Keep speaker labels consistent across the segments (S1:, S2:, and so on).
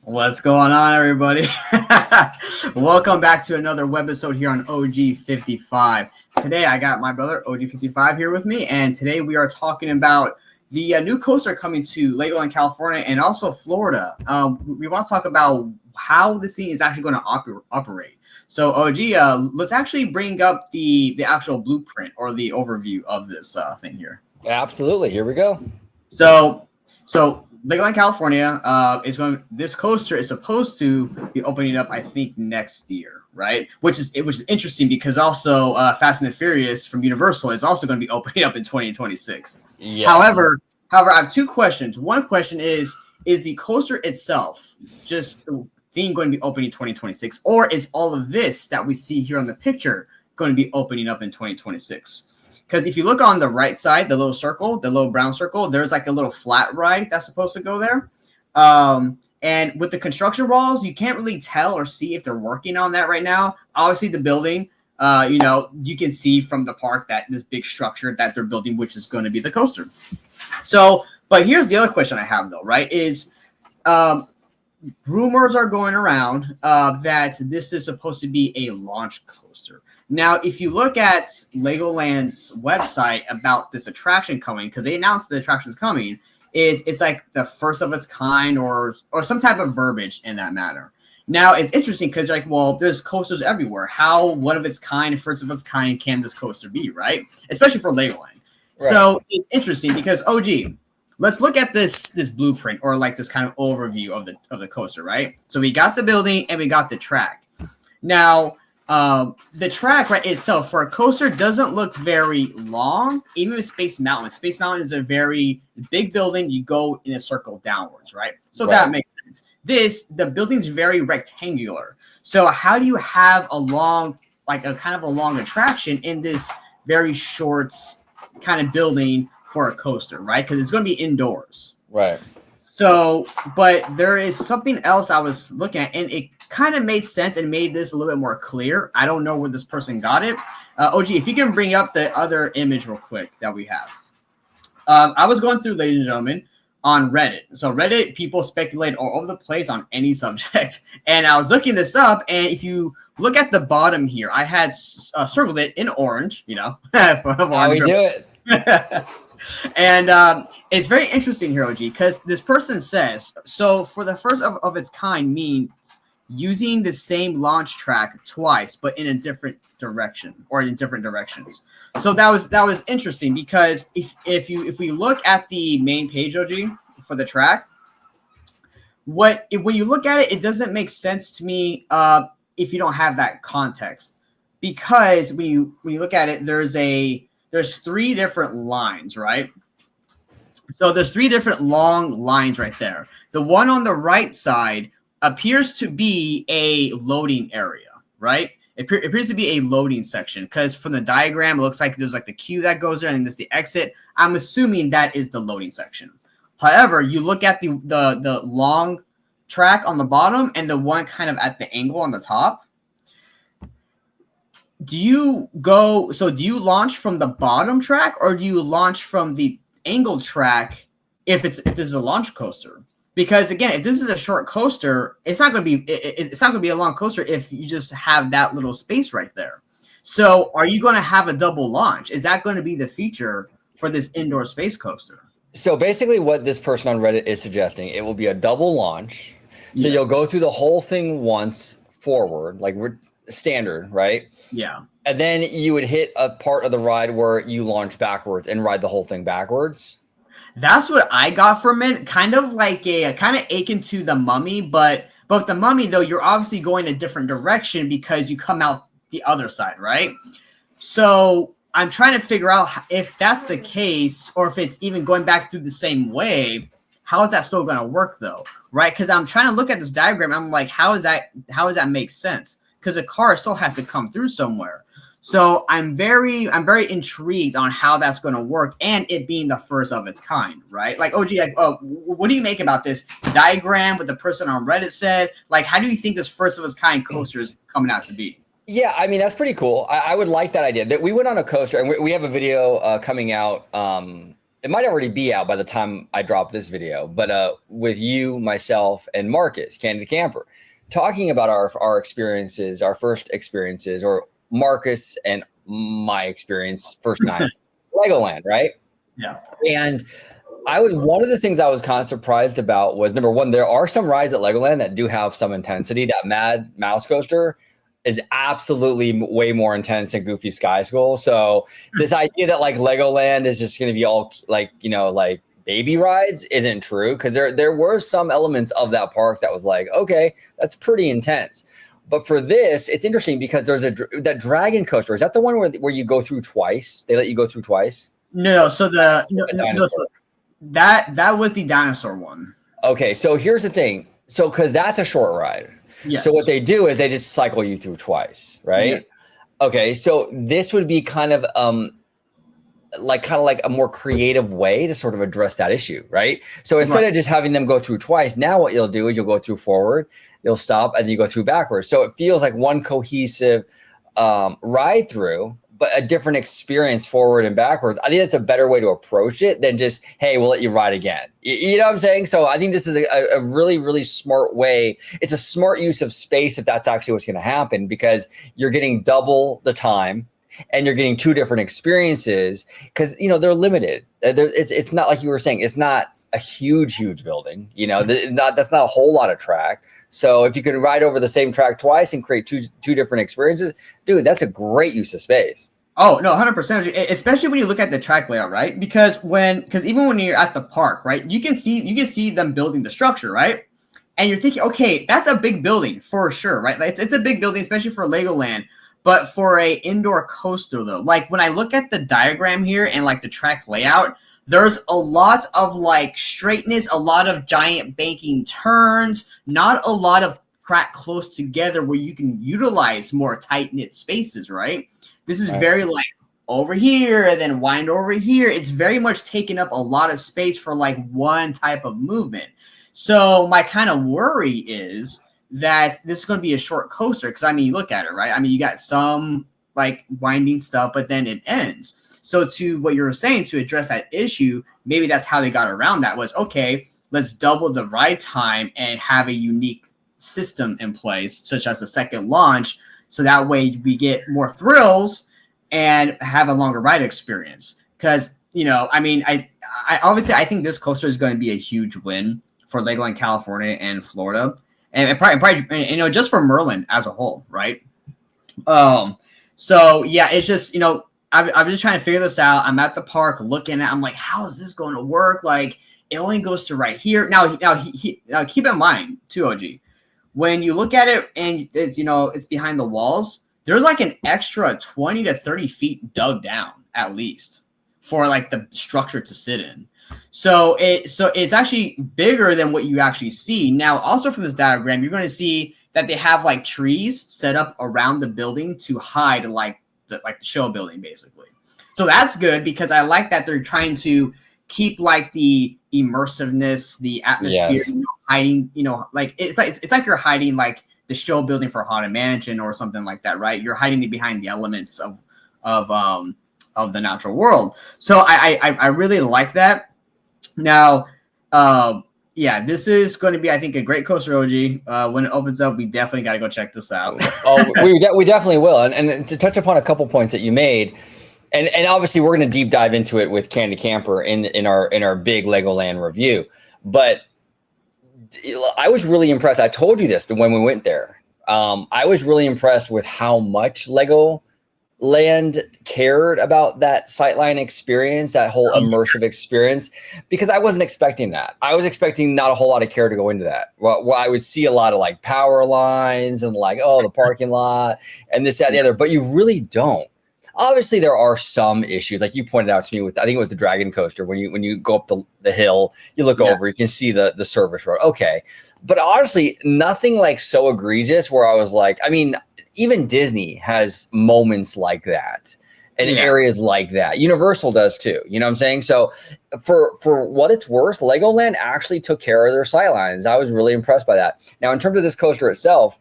S1: What's going on, everybody? Welcome back to another webisode here on OG55. Today, I got my brother OG55 here with me, and today we are talking about the new coaster coming to Legoland California and also Florida. We want to talk about how the scene is actually going to operate. So, OG, let's actually bring up the actual blueprint or the overview of this thing here.
S2: Absolutely. Here we go.
S1: So Legoland California this coaster is supposed to be opening up, I think, next year, right? Which is interesting because also Fast and the Furious from Universal is also going to be opening up in 2026.
S2: Yes.
S1: However, I have two questions. One question is the coaster itself just the thing going to be opening in 2026, or is all of this that we see here on the picture going to be opening up in 2026? Because if you look on the right side, the little circle, the little brown circle, there's like a little flat ride that's supposed to go there. And with the construction walls, you can't really tell or see if they're working on that right now. Obviously, the building, you can see from the park that this big structure that they're building, which is going to be the coaster. So, but here's the other question I have, though, right, is rumors are going around that this is supposed to be a launch coaster. Now, if you look at Legoland's website about this attraction coming, because they announced the attraction is coming, it's like the first of its kind or some type of verbiage in that matter. Now, it's interesting because like, well, there's coasters everywhere. How one of its kind, first of its kind, can this coaster be, right? Especially for Legoland. Right. So it's interesting because OG, let's look at this blueprint or like this kind of overview of the coaster, right? So we got the building and we got the track. Now, the track right itself for a coaster doesn't look very long, even with Space Mountain. Space Mountain is a very big building. You go in a circle downwards, right? So that makes sense. The building's very rectangular. So how do you have a long attraction in this very short kind of building for a coaster, right? Because it's going to be indoors.
S2: Right.
S1: So, but there is something else I was looking at, and it kind of made sense and made this a little bit more clear. I don't know where this person got it. OG, if you can bring up the other image real quick that we have. I was going through, ladies and gentlemen, on Reddit. So Reddit, people speculate all over the place on any subject. And I was looking this up, and if you look at the bottom here, I had circled it in orange,
S2: How we do it.
S1: And it's very interesting here, OG, because this person says, so for the first of its kind means using the same launch track twice, but in a different direction or in different directions. So that was interesting because if we look at the main page, OG, for the track, when you look at it, it doesn't make sense to me if you don't have that context. Because when you look at it, there's three different lines, right? So there's three different long lines right there. The one on the right side appears to be a loading area, right? It appears to be a loading section because from the diagram, it looks like there's like the queue that goes there and there's the exit. I'm assuming that is the loading section. However, you look at the long track on the bottom and the one kind of at the angle on the top. Do you launch from the bottom track or do you launch from the angled track if this is a launch coaster? Because again, if this is a short coaster, it's not going to be a long coaster if you just have that little space right there. So, are you going to have a double launch? Is that going to be the feature for this indoor space coaster?
S2: So basically, what this person on Reddit is suggesting, it will be a double launch. So you'll go through the whole thing once forward, like we're standard, right?
S1: Yeah.
S2: And then you would hit a part of the ride where you launch backwards and ride the whole thing backwards.
S1: That's what I got from it. Kind of like kind of akin to the Mummy, but the Mummy, though, you're obviously going a different direction because you come out the other side, right? So I'm trying to figure out if that's the case or if it's even going back through the same way. How is that still going to work, though? Right? Because I'm trying to look at this diagram. I'm like, how does that make sense? Because a car still has to come through somewhere. So I'm very intrigued on how that's going to work and it being the first of its kind, right? Like, OG, what do you make about this diagram, what the person on Reddit said? Like, how do you think this first of its kind coaster is coming out to be?
S2: Yeah, I mean, that's pretty cool. I would like that idea. That we went on a coaster, and we have a video coming out in it might already be out by the time I drop this video, but with you, myself, and Marcus, Candid Camper, talking about our experiences, our first experiences, or Marcus and my experience first night, Legoland, right?
S1: Yeah.
S2: And one of the things I was kind of surprised about was, number one, there are some rides at Legoland that do have some intensity. That Mad Mouse Coaster is absolutely way more intense than Goofy Sky School. So this idea that like Legoland is just going to be all like, you know, like baby rides isn't true, because there were some elements of that park that was like, okay, that's pretty intense. But for this, it's interesting because there's that dragon coaster. Is that the one where you go through twice? They let you go through twice?
S1: No, so so that was the dinosaur one.
S2: Okay, so here's the thing. So because that's a short ride.
S1: Yes.
S2: So what they do is they just cycle you through twice, right? Yeah. Okay, so this would be kind of like a more creative way to sort of address that issue, right? So instead of just having them go through twice, now what you'll do is you'll go through forward, you'll stop, and then you go through backwards. So it feels like one cohesive ride through, but a different experience forward and backwards. I think that's a better way to approach it than just, hey, we'll let you ride again. You know what I'm saying? So I think this is a really, really smart way. It's a smart use of space if that's actually what's going to happen, because you're getting double the time and you're getting two different experiences, because, you know, they're limited. It's not like you were saying, it's not a huge building. You know, that's not a whole lot of track. So if you can ride over the same track twice and create two different experiences, dude, that's a great use of space.
S1: Oh, no, 100%. Especially when you look at the track layout, right? Because even when you're at the park, right, you can see them building the structure, right? And you're thinking, okay, that's a big building for sure, right? Like, it's a big building, especially for Legoland. But for a indoor coaster, though, like when I look at the diagram here and like the track layout, there's a lot of like straightness, a lot of giant banking turns, not a lot of track close together where you can utilize more tight-knit spaces, right? This is very like over here and then wind over here. It's very much taking up a lot of space for like one type of movement. So my kind of worry is that this is going to be a short coaster, because I mean, you look at it, right? I mean, you got some like winding stuff, but then it ends. So to what you were saying, to address that issue, maybe that's how they got around that, was, okay, let's double the ride time and have a unique system in place, such as a second launch, so that way we get more thrills and have a longer ride experience. Because, you know, I mean, I obviously I think this coaster is going to be a huge win for Legoland California and Florida, and probably, you know, just for Merlin as a whole, right? So yeah, it's just, you know, I'm just trying to figure this out. I'm at the park looking at, I'm like, how is this going to work? Like, it only goes to right here. Now keep in mind too, OG, when you look at it and it's, you know, it's behind the walls, there's like an extra 20 to 30 feet dug down at least for like the structure to sit in. So it's actually bigger than what you actually see. Now, also from this diagram, you're going to see that they have like trees set up around the building to hide like the show building, basically. So that's good, because I like that they're trying to keep like the immersiveness, the atmosphere,
S2: Yes.
S1: you know, hiding, you know, like it's like you're hiding like the show building for Haunted Mansion or something like that, right? You're hiding it behind the elements of the natural world. So I really like that. Now, yeah, this is going to be, I think, a great coaster, OG. When it opens up, we definitely got to go check this out.
S2: We definitely will. And to touch upon a couple points that you made, and obviously we're going to deep dive into it with Candid Camper in our big Legoland review. But I was really impressed. I told you this when we went there. I was really impressed with how much Legoland cared about that sightline experience, that whole immersive experience, because I wasn't expecting that. I was expecting not a whole lot of care to go into that. Well, I would see a lot of like power lines and like, oh, the parking lot and this, that, and the other, but you really don't. Obviously, there are some issues, like you pointed out to me with, I think it was the Dragon Coaster, when you go up the hill, you look over, you can see the service road. Okay. But honestly, nothing like so egregious where I was like, I mean, even Disney has moments like that and areas like that. Universal does too. You know what I'm saying? So for what it's worth, Legoland actually took care of their sightlines. I was really impressed by that. Now, in terms of this coaster itself,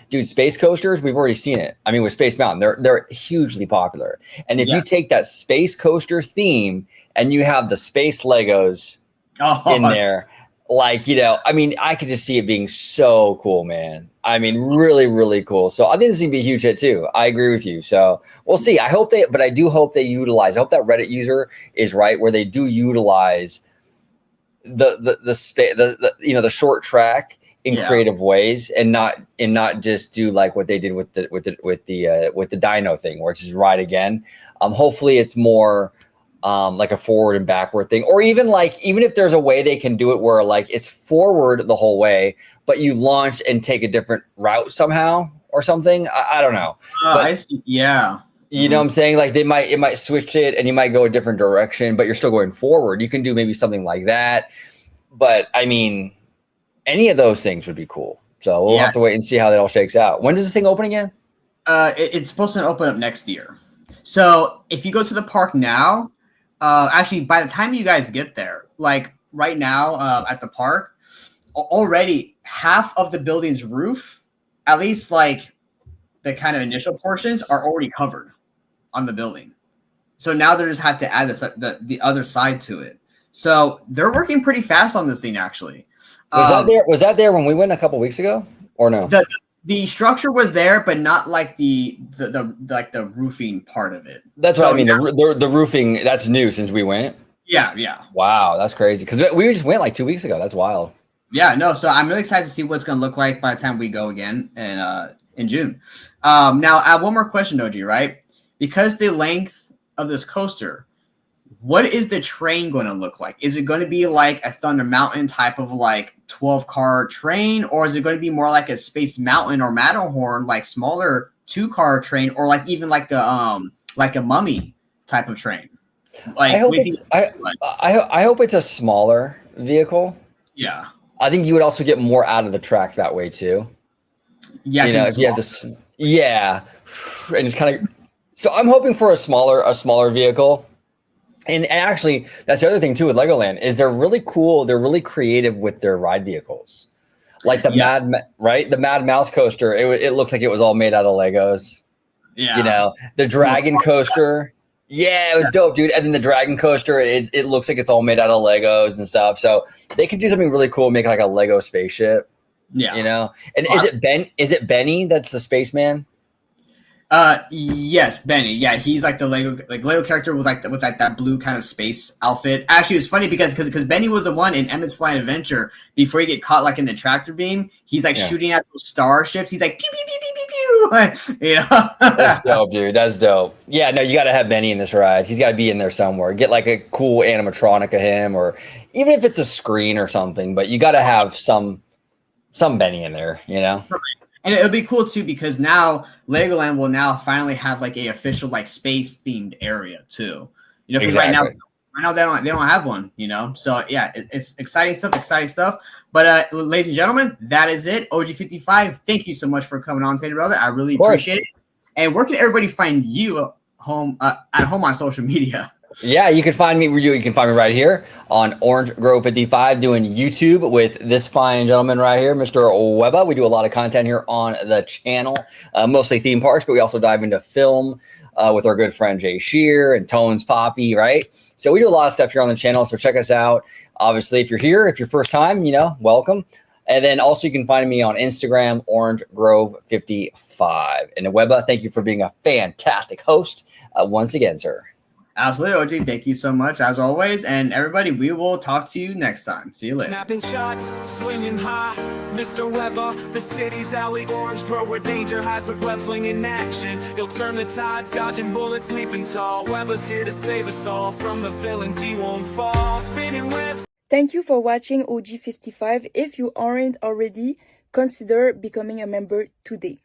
S2: Dude, space coasters, we've already seen it. I mean, with Space Mountain, they're hugely popular. And if you take that space coaster theme and you have the space Legos in there, like, you know, I mean, I could just see it being so cool, man. I mean, really, really cool. So I think this is gonna be a huge hit too. I agree with you. So we'll see. I do hope they utilize. I hope that Reddit user is right, where they do utilize the short track in creative ways, and not just do like what they did with the dino thing, where it's just ride again. Hopefully it's more like a forward and backward thing, or even if there's a way they can do it where like it's forward the whole way, but you launch and take a different route somehow or something. I don't know.
S1: I see. Yeah.
S2: You know what I'm saying? Like it might switch it and you might go a different direction, but you're still going forward. You can do maybe something like that. But I mean, any of those things would be cool. So we'll have to wait and see how that all shakes out. When does this thing open again?
S1: It's supposed to open up next year. So if you go to the park now, actually, by the time you guys get there, like right now at the park, already half of the building's roof, at least like the kind of initial portions, are already covered on the building. So now they just have to add the other side to it. So they're working pretty fast on this thing, actually.
S2: Was that there when we went a couple weeks ago, or no?
S1: The structure was there, but not like the roofing part of it.
S2: That's what I mean. The roofing, that's new since we went.
S1: Yeah.
S2: Wow, that's crazy. Because we just went like 2 weeks ago. That's wild.
S1: Yeah, no. So I'm really excited to see what it's going to look like by the time we go again in June. Now, I have one more question, OG. Right? Because the length of this coaster, what is the train going to look like? Is it going to be like a Thunder Mountain type of like 12-car train, or is it going to be more like a Space Mountain or Matterhorn, like smaller 2-car train, or like even like a Mummy type of train? Like
S2: I hope it's a smaller vehicle.
S1: Yeah,
S2: I think you would also get more out of the track that way too.
S1: Yeah,
S2: you know, if you have this, and it's kind of. So I'm hoping for a smaller vehicle. And actually, that's the other thing too with Legoland is they're really cool. They're really creative with their ride vehicles, like the the Mad Mouse coaster. It looks like it was all made out of Legos. Yeah, you know, the Dragon coaster. Yeah, it was dope, dude. And then the Dragon coaster, it looks like it's all made out of Legos and stuff. So they could do something really cool, make like a Lego spaceship. Yeah, you know. And is it Benny that's the spaceman?
S1: Yes, Benny. Yeah, he's like the Lego character with that blue kind of space outfit. Actually, it's funny because Benny was the one in Emmett's Flying Adventure before he get caught like in the tractor beam. He's like shooting at those starships. He's like pew pew pew pew pew pew. Yeah,
S2: that's dope, dude. That's dope. Yeah, no, you got to have Benny in this ride. He's got to be in there somewhere. Get like a cool animatronic of him, or even if it's a screen or something. But you got to have some Benny in there. You know.
S1: And it'll be cool too because now Legoland will now finally have like a official like space themed area too. You know, because right now they don't have one. You know, so yeah, it's exciting stuff. But ladies and gentlemen, that is it. OG55, thank you so much for coming on today, brother. I really appreciate it. And where can everybody find you at home on social media? Yeah, you can find me. You can find me right here on Orange Grove 55 doing YouTube with this fine gentleman right here, Mr. Webba. We do a lot of content here on the channel, mostly theme parks, but we also dive into film with our good friend Jay Shear and Tones Poppy, right? So we do a lot of stuff here on the channel, so check us out. Obviously, if you're here, if you're first time, you know, welcome. And then also you can find me on Instagram, Orange Grove 55. And Webba, thank you for being a fantastic host once again, sir. Absolutely, OG. Thank you so much, as always. And everybody, we will talk to you next time. See you later. Snapping shots, swinging high. Mr. Webba, the city's alley, Orange Grove, where danger hides with web swinging action. He'll turn the tides, dodging bullets, leaping tall. Webba's here to save us all from the villains. He won't fall. Spinning webs. Thank you for watching OG55. If you aren't already, consider becoming a member today.